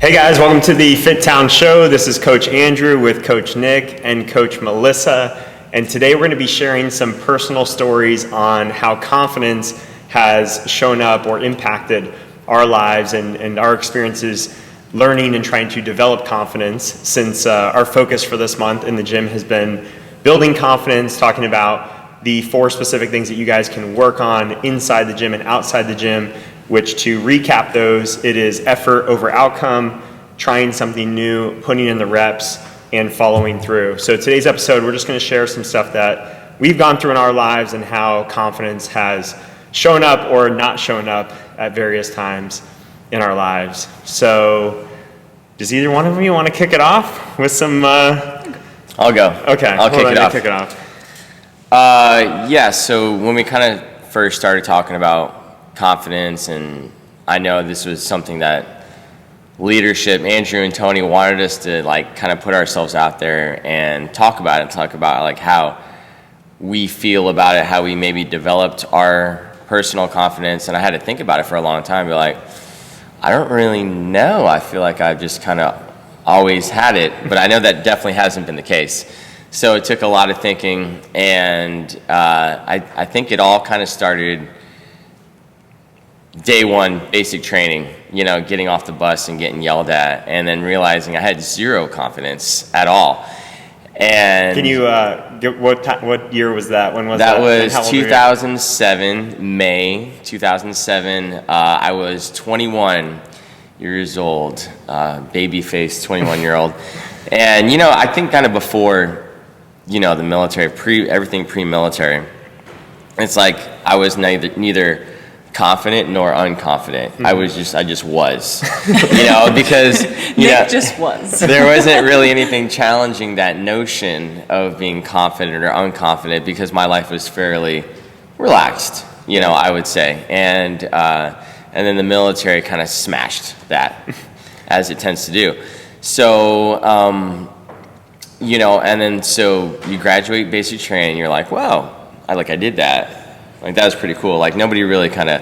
Hey guys, welcome to the FitTown Show. This is Coach Andrew with Coach Nick and Coach Melissa. And today we're going to be sharing some personal stories on how confidence has shown up or impacted our lives and our experiences learning and trying to develop confidence since our focus for this month in the gym has been building confidence, talking about the 4 specific things that you guys can work on inside the gym and outside the gym, which, to recap those, it is effort over outcome, trying something new, putting in the reps, and following through. So today's episode, we're just going to share some stuff that we've gone through in our lives and how confidence has shown up or not shown up at various times in our lives. So does either one of you want to kick it off with some... I'll go. Okay, I'll kick it off. So when we kind of first started talking about confidence, and I know this was something that leadership, Andrew and Tony, wanted us to kind of put ourselves out there and talk about how we feel about it, how we maybe developed our personal confidence. And I had to think about it for a long time, be like, I don't really know. I feel like I've just kind of always had it, but I know that definitely hasn't been the case. So it took a lot of thinking, and I think it all kind of started day one, basic training, getting off the bus and getting yelled at, and then realizing I had zero confidence at all. And can you what year was that? When was that? That was 2007, May 2007. I was 21 years old, baby-faced 21-year-old. And I think kind of before the military, everything pre-military, it's like I was neither confident nor unconfident. Mm-hmm. I just was, because Nick just was. There wasn't really anything challenging that notion of being confident or unconfident, because my life was fairly relaxed, I would say, and then the military kind of smashed that, as it tends to do. So and then so you graduate basic training, you're like, wow, I did that. That was pretty cool. Nobody really kind of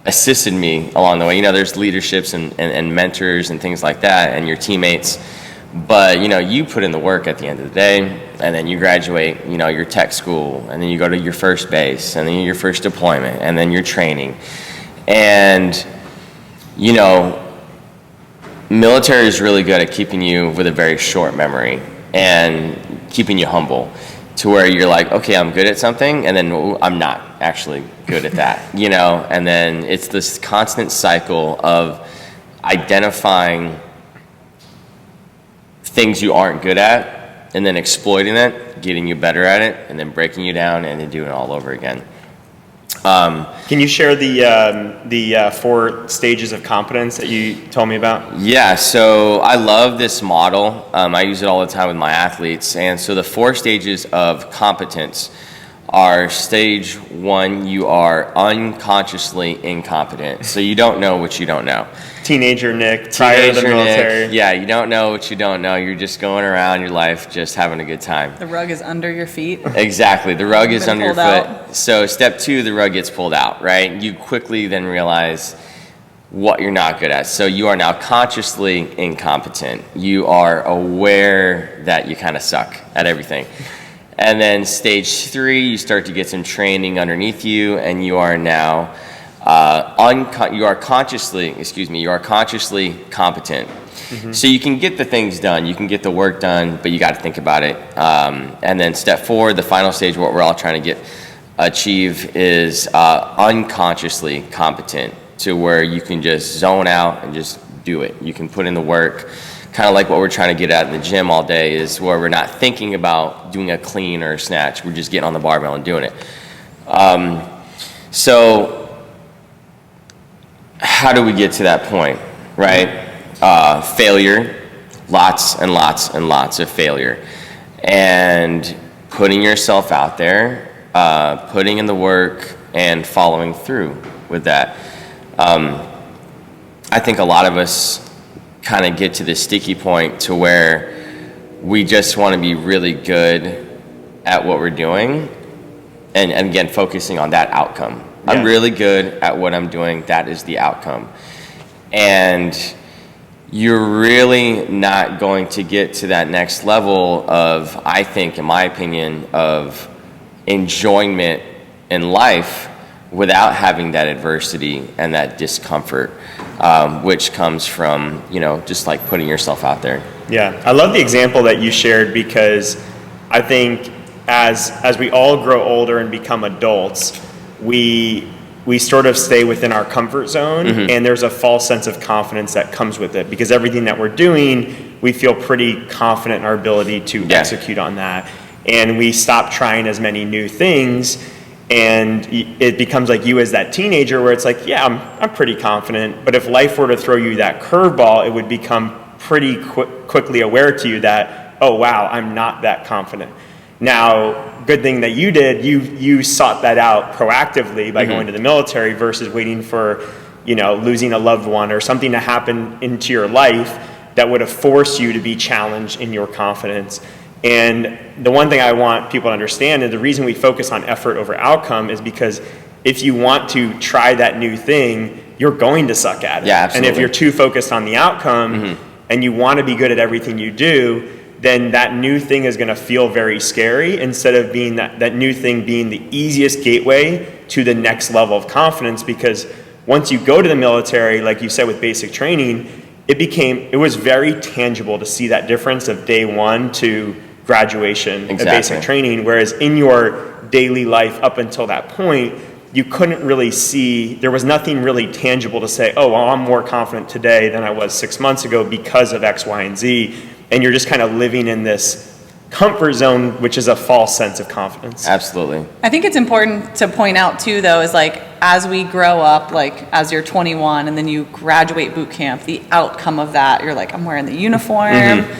assisted me along the way. There's leaderships and mentors and things like that, and your teammates. But, you put in the work at the end of the day, and then you graduate, your tech school, and then you go to your first base, and then your first deployment, and then your training. And, military is really good at keeping you with a very short memory and keeping you humble, to where you're like, okay, I'm good at something, and then I'm not actually good at that, and then it's this constant cycle of identifying things you aren't good at, and then exploiting it, getting you better at it, and then breaking you down, and then doing it all over again. Can you share the 4 stages of competence that you told me about? Yeah, so I love this model. I use it all the time with my athletes. And so the 4 stages of competence are: stage 1, you are unconsciously incompetent. So you don't know what you don't know. Teenager Nick, prior to the military. Nick, yeah, you don't know what you don't know. You're just going around your life just having a good time. The rug is under your feet. Exactly, the rug is under your foot. Out. So step 2, the rug gets pulled out, right? You quickly then realize what you're not good at. So you are now consciously incompetent. You are aware that you kind of suck at everything. And then stage 3, you start to get some training underneath you, and you are now you are consciously competent. Mm-hmm. So you can get the things done, you can get the work done, but you got to think about it. And then step 4, the final stage, what we're all trying to achieve is unconsciously competent, to where you can just zone out and just do it. You can put in the work. Kind of like what we're trying to get at in the gym all day, is where we're not thinking about doing a clean or a snatch. We're just getting on the barbell and doing it. So how do we get to that point, right? Failure, lots and lots and lots of failure. And putting yourself out there, putting in the work, and following through with that. I think a lot of us kind of get to this sticky point to where we just want to be really good at what we're doing, and again, focusing on that outcome. Yeah. I'm really good at what I'm doing. That is the outcome. And you're really not going to get to that next level of, I think, in my opinion, of enjoyment in life without having that adversity and that discomfort, which comes from, just like putting yourself out there. Yeah, I love the example that you shared, because I think as we all grow older and become adults, we sort of stay within our comfort zone, and there's a false sense of confidence that comes with it, because everything that we're doing, we feel pretty confident in our ability to execute on that. And we stop trying as many new things, and it becomes like you as that teenager where it's like, yeah, I'm pretty confident, but if life were to throw you that curveball, it would become pretty quickly aware to you that, oh wow, I'm not that confident. Now, good thing that you did, you sought that out proactively by going to the military versus waiting for, losing a loved one or something to happen into your life that would have forced you to be challenged in your confidence. And the one thing I want people to understand is the reason we focus on effort over outcome is because if you want to try that new thing, you're going to suck at it. Yeah, absolutely. And if you're too focused on the outcome and you want to be good at everything you do, then that new thing is going to feel very scary instead of being that new thing being the easiest gateway to the next level of confidence. Because once you go to the military, like you said with basic training, it was very tangible to see that difference of day one to graduation of basic training. Whereas in your daily life up until that point, you couldn't really see, there was nothing really tangible to say, oh, well, I'm more confident today than I was 6 months ago because of X, Y, and Z. And you're just kind of living in this comfort zone, which is a false sense of confidence. Absolutely. I think it's important to point out too, though, is like as we grow up, like as you're 21 and then you graduate boot camp, the outcome of that, you're like, I'm wearing the uniform.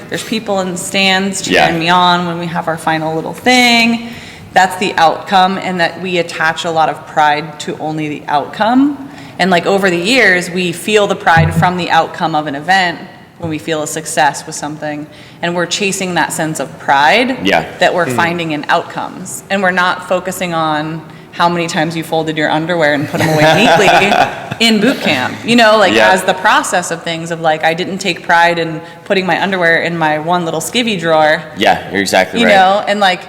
There's people in the stands cheering me on when we have our final little thing. That's the outcome, and that we attach a lot of pride to only the outcome. And like over the years, we feel the pride from the outcome of an event when we feel a success with something, and we're chasing that sense of pride that we're finding in outcomes, and we're not focusing on how many times you folded your underwear and put them away neatly in boot camp, as the process of things of like, I didn't take pride in putting my underwear in my one little skivvy drawer. Yeah, you're exactly right. And like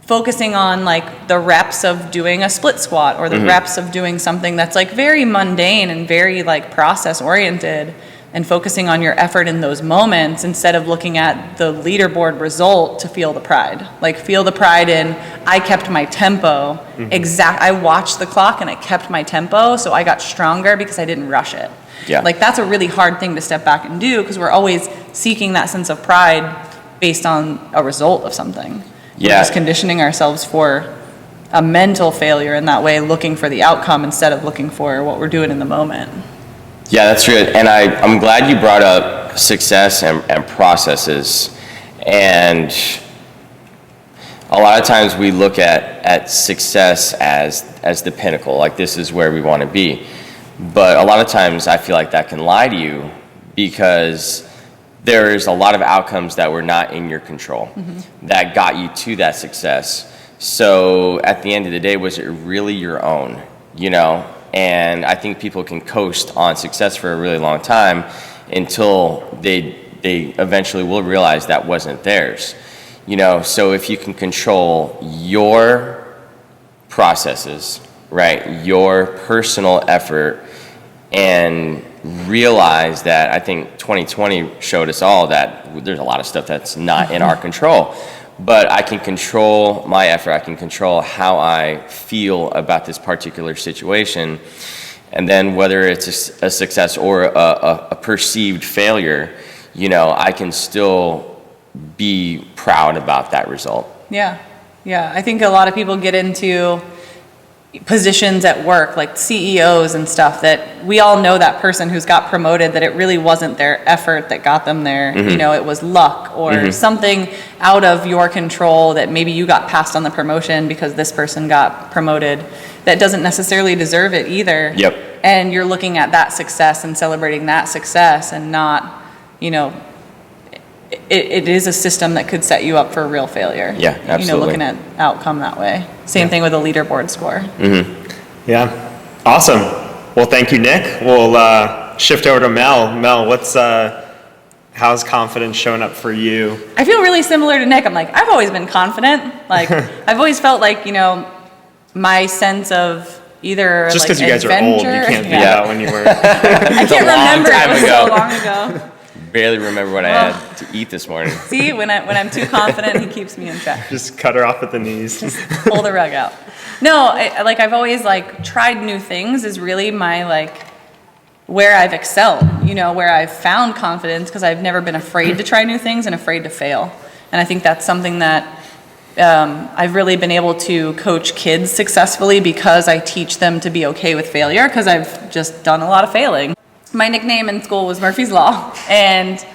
focusing on like the reps of doing a split squat or the reps of doing something that's like very mundane and very like process oriented, and focusing on your effort in those moments instead of looking at the leaderboard result to feel the pride. Like feel the pride in, I kept my tempo I watched the clock and I kept my tempo, so I got stronger because I didn't rush it. Yeah. Like that's a really hard thing to step back and do, because we're always seeking that sense of pride based on a result of something. We're just conditioning ourselves for a mental failure in that way, looking for the outcome instead of looking for what we're doing in the moment. Yeah, that's good. And I'm glad you brought up success and processes. And a lot of times we look at success as the pinnacle, like this is where we want to be. But a lot of times I feel like that can lie to you, because there's a lot of outcomes that were not in your control that got you to that success. So at the end of the day, was it really your own, And I think people can coast on success for a really long time until they eventually will realize that wasn't theirs. So if you can control your processes, right, your personal effort, and realize that, I think 2020 showed us all that there's a lot of stuff that's not in our control. But I can control my effort. I can control how I feel about this particular situation. And then whether it's a success or a perceived failure, I can still be proud about that result. Yeah. I think a lot of people get into positions at work, like CEOs and stuff, that we all know that person who's got promoted, that it really wasn't their effort that got them there. It was luck or something out of your control, that maybe you got passed on the promotion because this person got promoted that doesn't necessarily deserve it either. And you're looking at that success and celebrating that success, and not, it is a system that could set you up for a real failure. Yeah, absolutely. Looking at outcome that way. Same thing with a leaderboard score. Yeah. Awesome. Well, thank you, Nick. We'll shift over to Mel. Mel, how's confidence showing up for you? I feel really similar to Nick. I'm like, I've always been confident. Like, I've always felt like, my sense of either just because like you guys are old, you adventure- can't think about when you were. I can't remember. time It was ago. so long ago. Barely remember what I had to eat this morning. See, when I'm too confident, he keeps me in check. Just cut her off at the knees. Pull the rug out. No, I've always tried new things is really my where I've excelled, where I've found confidence because I've never been afraid to try new things and afraid to fail. And I think that's something that I've really been able to coach kids successfully because I teach them to be okay with failure because I've just done a lot of failing. My nickname in school was Murphy's Law, and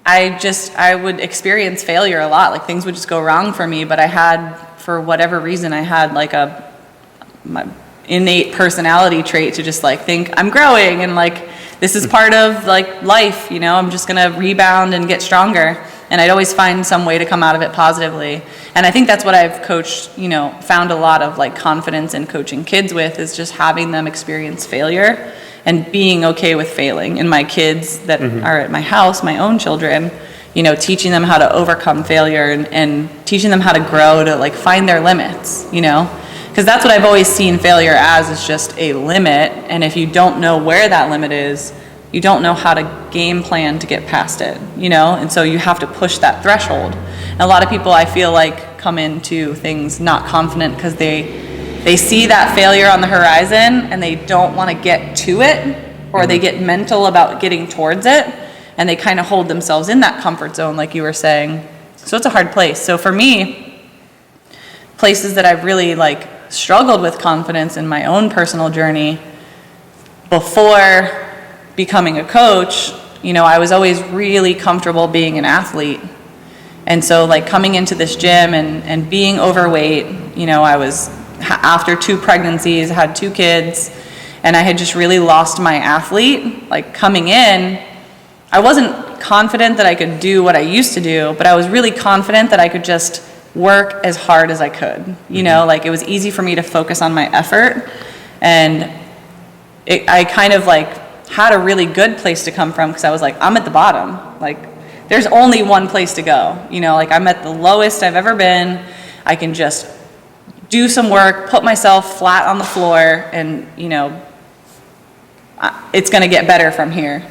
I would experience failure a lot. Like things would just go wrong for me, but for whatever reason, I had my innate personality trait to just think I'm growing and this is part of life, I'm just gonna rebound and get stronger. And I'd always find some way to come out of it positively. And I think that's what I've coached, found a lot of confidence in coaching kids with is just having them experience failure and being okay with failing. And my kids that are at my house, my own children, teaching them how to overcome failure and teaching them how to grow to find their limits, because that's what I've always seen failure as is just a limit. And if you don't know where that limit is, you don't know how to game plan to get past it, and so you have to push that threshold. And a lot of people I feel come into things not confident because they see that failure on the horizon and they don't want to get to it, or they get mental about getting towards it, and they kind of hold themselves in that comfort zone like you were saying. So it's a hard place. So for me, places that I've really struggled with confidence in my own personal journey before becoming a coach, I was always really comfortable being an athlete. And so coming into this gym and being overweight, I was after 2 pregnancies, had 2 kids, and I had just really lost my athlete. Coming in, I wasn't confident that I could do what I used to do, but I was really confident that I could just work as hard as I could. It was easy for me to focus on my effort, and I kind of had a really good place to come from because I was I'm at the bottom. There's only one place to go. I'm at the lowest I've ever been. I can just do some work, put myself flat on the floor, and, it's going to get better from here.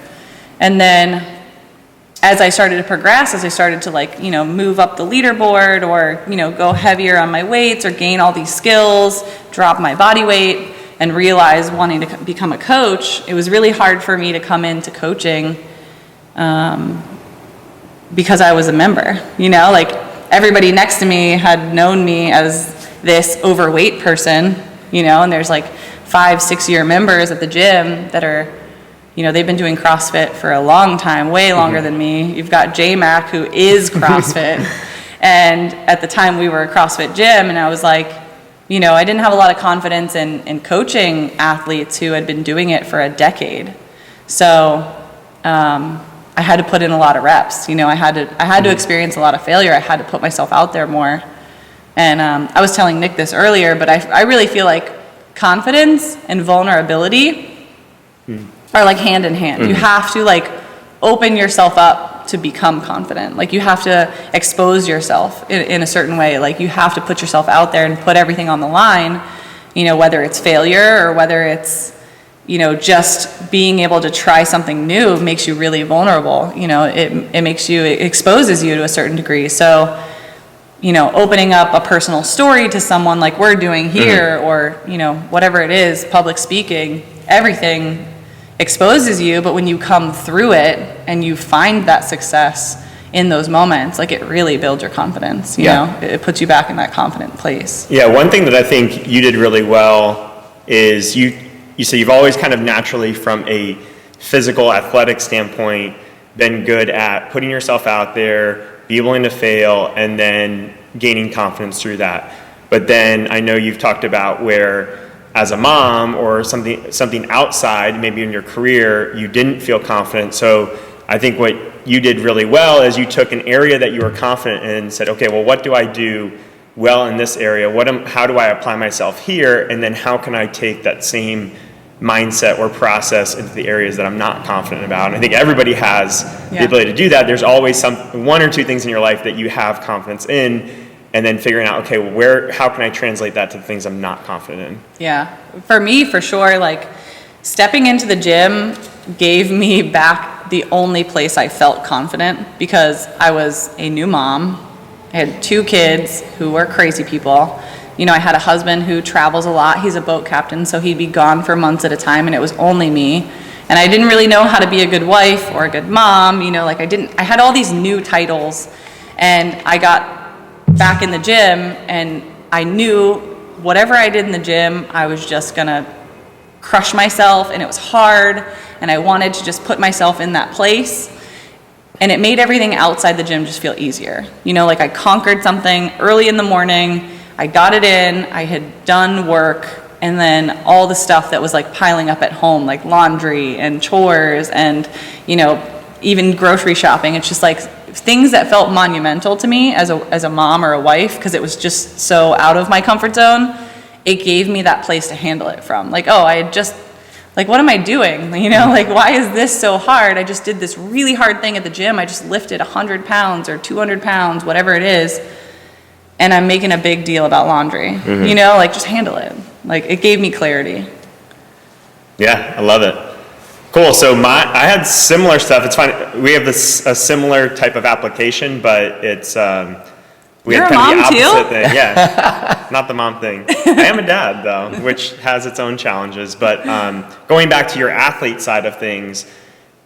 And then as I started to progress, as I started to move up the leaderboard or, go heavier on my weights or gain all these skills, drop my body weight, and realize wanting to become a coach, it was really hard for me to come into coaching because I was a member. Everybody next to me had known me as this overweight person, and there's 5-6 year members at the gym that are, they've been doing CrossFit for a long time, way longer than me. You've got J-Mac, who is CrossFit. And at the time we were a CrossFit gym, and I was I didn't have a lot of confidence in coaching athletes who had been doing it for a decade. So I had to put in a lot of reps. I had to experience a lot of failure. I had to put myself out there more. And I was telling Nick this earlier, but I really feel confidence and vulnerability are hand in hand. You have to open yourself up to become confident. You have to expose yourself in a certain way. You have to put yourself out there and put everything on the line, whether it's failure or whether it's, just being able to try something new makes you really vulnerable. It exposes you to a certain degree. So, opening up a personal story to someone like we're doing here, or, whatever it is, public speaking, everything exposes you, but when you come through it and you find that success in those moments, it really builds your confidence, you know? It puts you back in that confident place. Yeah, one thing that I think you did really well is you said you've always kind of naturally, from a physical athletic standpoint, been good at putting yourself out there, be willing to fail, and then gaining confidence through that. But then I know you've talked about where as a mom or something outside, maybe in your career, you didn't feel confident. So I think what you did really well is you took an area that you were confident in and said, okay, well, what do I do well in this area? How do I apply myself here? And then how can I take that same mindset or process into the areas that I'm not confident about. And I think everybody has the ability to do that. There's always one or two things in your life that you have confidence in, and then figuring out, okay, how can I translate that to the things I'm not confident in? Yeah, for me, for sure, like stepping into the gym gave me back the only place I felt confident, because I was a new mom. I had 2 kids who were crazy people. You know, I had a husband who travels a lot. He's a boat captain, so he'd be gone for months at a time, and it was only me. And I didn't really know how to be a good wife or a good mom. You know, like I had all these new titles, and I got back in the gym, and I knew whatever I did in the gym, I was just gonna crush myself, and it was hard, and I wanted to just put myself in that place. And it made everything outside the gym just feel easier. You know, like I conquered something early in the morning, I got it in, I had done work, and then all the stuff that was like piling up at home, like laundry and chores and, you know, even grocery shopping. It's just like things that felt monumental to me as a mom or a wife, because it was just so out of my comfort zone. It gave me that place to handle it from. Like, oh, I had just, like, what am I doing? You know, like, why is this so hard? I just did this really hard thing at the gym. I just lifted 100 pounds or 200 pounds, whatever it is. And I'm making a big deal about laundry. You know, like, just handle it. Like, it gave me clarity. Yeah, I love it. Cool. So I had similar stuff. It's fine. We have a similar type of application, but it's we You're had a kind of mom the opposite too? thing. Yeah, not the mom thing. I am a dad though, which has its own challenges. But going back to your athlete side of things,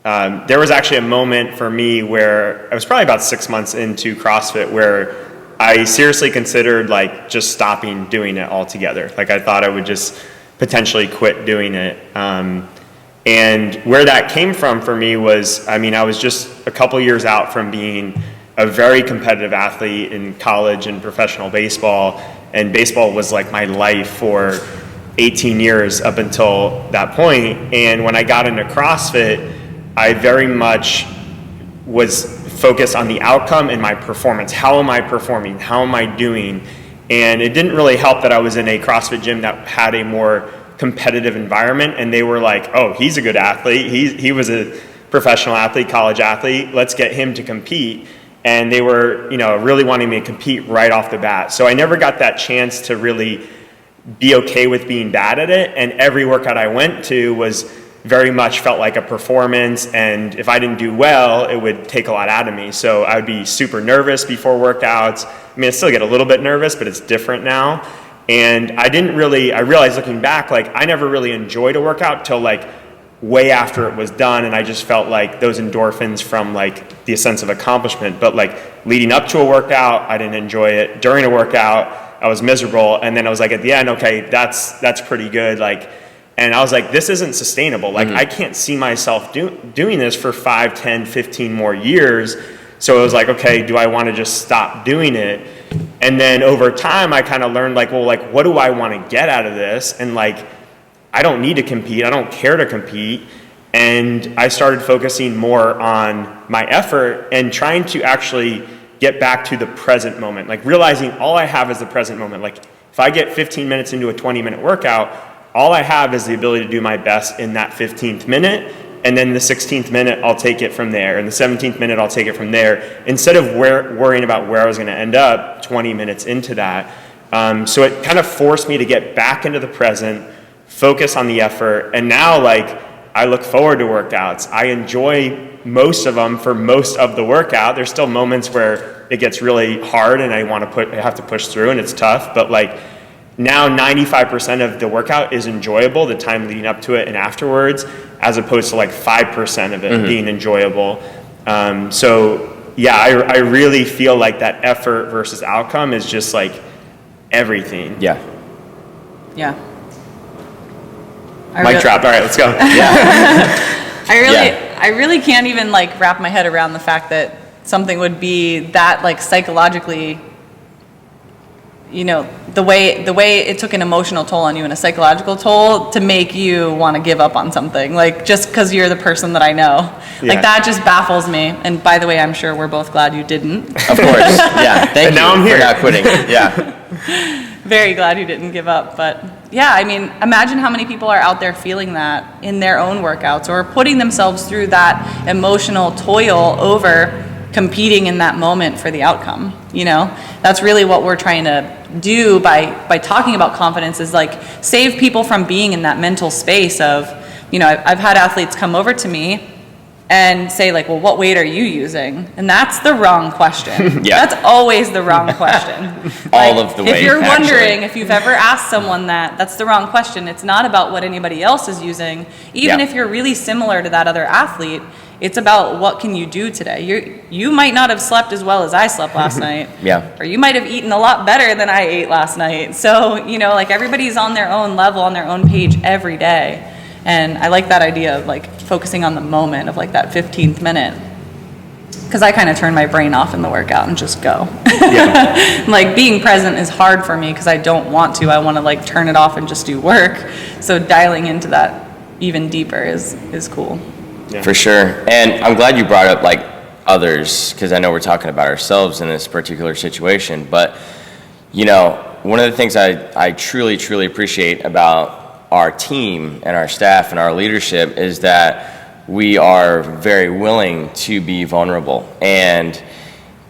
there was actually a moment for me where I was probably about 6 months into CrossFit where I seriously considered like just stopping doing it altogether. Like I thought I would just potentially quit doing it. And where that came from for me was, I mean, I was just a couple years out from being a very competitive athlete in college and professional baseball. And baseball was like my life for 18 years up until that point. And when I got into CrossFit, I very much was focused on the outcome and my performance. How am I performing? How am I doing? And it didn't really help that I was in a CrossFit gym that had a more competitive environment, and they were like, oh, he's a good athlete. He was a professional athlete, college athlete. Let's get him to compete. And they were, you know, really wanting me to compete right off the bat. So I never got that chance to really be okay with being bad at it. And every workout I went to was very much felt like a performance. And if I didn't do well, it would take a lot out of me. So I would be super nervous before workouts. I mean, I still get a little bit nervous, but it's different now. And I realized looking back, like I never really enjoyed a workout till like way after it was done, and I just felt like those endorphins from like the sense of accomplishment. But like leading up to a workout, I didn't enjoy it. During a workout, I was miserable. And then I was like at the end, okay, that's pretty good. Like, and I was like, this isn't sustainable. Like I can't see myself doing this for 5, 10, 15 more years. So it was like, okay, do I want to just stop doing it? And then over time, I kind of learned like, well, like, what do I want to get out of this? And like, I don't need to compete. I don't care to compete. And I started focusing more on my effort and trying to actually get back to the present moment, like realizing all I have is the present moment. Like if I get 15 minutes into a 20-minute workout, all I have is the ability to do my best in that 15th minute. And then the 16th minute, I'll take it from there. And the 17th minute, I'll take it from there. Instead of worrying about where I was going to end up 20 minutes into that. So it kind of forced me to get back into the present, focus on the effort. And now, like, I look forward to workouts. I enjoy most of them for most of the workout. There's still moments where it gets really hard and I have to push through and it's tough. But like now 95% of the workout is enjoyable, the time leading up to it and afterwards, as opposed to like 5% of it being enjoyable. So yeah, I really feel like that effort versus outcome is just like everything. Yeah. Yeah. Mic drop. All right, let's go. I really can't even like wrap my head around the fact that something would be that like psychologically, you know, the way it took an emotional toll on you and a psychological toll to make you want to give up on something, like just because you're the person that I know. Like that just baffles me. And by the way, I'm sure we're both glad you didn't. Of course. Yeah. Thank you now I'm here. for not quitting. Yeah. Very glad you didn't give up. But yeah, I mean, imagine how many people are out there feeling that in their own workouts or putting themselves through that emotional toil over competing in that moment for the outcome. That's really what we're trying to do by talking about confidence, is like save people from being in that mental space of, I've had athletes come over to me and say like, well, what weight are you using? And that's the wrong question. Yeah. That's always the wrong question. All of the weight. If you're actually. wondering if you've ever asked someone that's the wrong question. It's not about what anybody else is using. Even if you're really similar to that other athlete, it's about what can you do today. You might not have slept as well as I slept last night. Yeah. Or you might have eaten a lot better than I ate last night. So, like everybody's on their own level, on their own page every day. And I like that idea of like focusing on the moment of like that 15th minute. Because I kind of turn my brain off in the workout and just go. Yeah. Like being present is hard for me because I don't want to. I want to like turn it off and just do work. So dialing into that even deeper is cool. Yeah. For sure. And I'm glad you brought up like others, because I know we're talking about ourselves in this particular situation. But, one of the things I truly, truly appreciate about our team and our staff and our leadership is that we are very willing to be vulnerable. And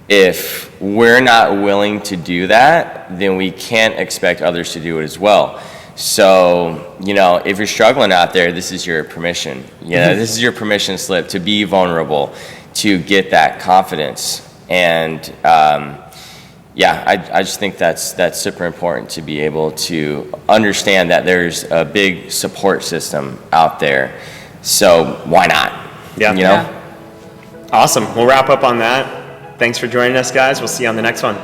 if we're not willing to do that, then we can't expect others to do it as well. So, if you're struggling out there, this is your permission. This is your permission slip to be vulnerable, to get that confidence. And I just think that's super important, to be able to understand that there's a big support system out there. So why not? Yeah. Awesome. We'll wrap up on that. Thanks for joining us, guys. We'll see you on the next one.